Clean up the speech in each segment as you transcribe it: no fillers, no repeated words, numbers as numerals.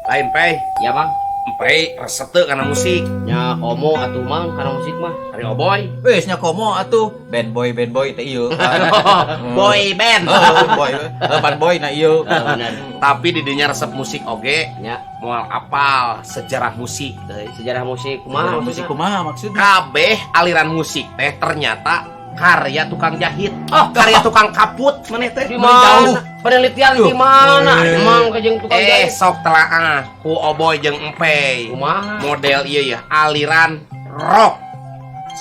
Lain Pei. Ya Mang. Pei resep teu kana musik. Nya komo atuh Mang kana musik mah. Ari oboy. Wes nya komo atuh band boy teh ieu. Boy band. Boy. Band boy na ieu. Bener. Tapi di dinya resep musik oge Nya moal apal sejarah musik teh. sejarah musik kumaha Musik kumaha maksudnya? Kabeh aliran musik teh ternyata karya tukang jahit. Karya tukang kaput maneh teh. Di mana? Penelitian di mana? Emang kejeng tukang jahit. Sok telaah ku oboy jeung empey. Kumaha? Model ieu ya aliran rock.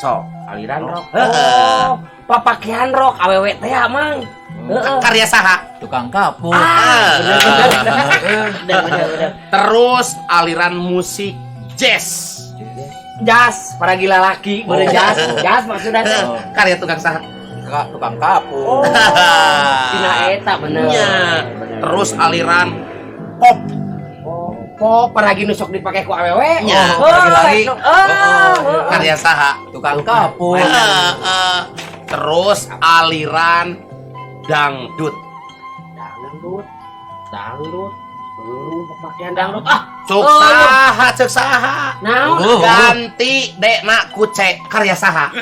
Sok Aliran rock. Heeh. Oh, papakean rock awewe teh ya Mang. Heeh. karya saha? Tukang kapur. Bener. Terus aliran musik jazz. Jas, para gila laki, bener jas. Jas maksudnya teh. Karya tukang saha? Tukang kapur. Tina eta bener. Nya. Bener. Terus aliran pop. Pop paragi nusok dipake ku awewe. Nya. Lagi-lagi. Karya saha? Tukang kapur. Terus aliran dangdut. Dangdut. Pakaian dangdut. Cuk saha, cek saha. Naon? Ganti dekna kuce karya saha.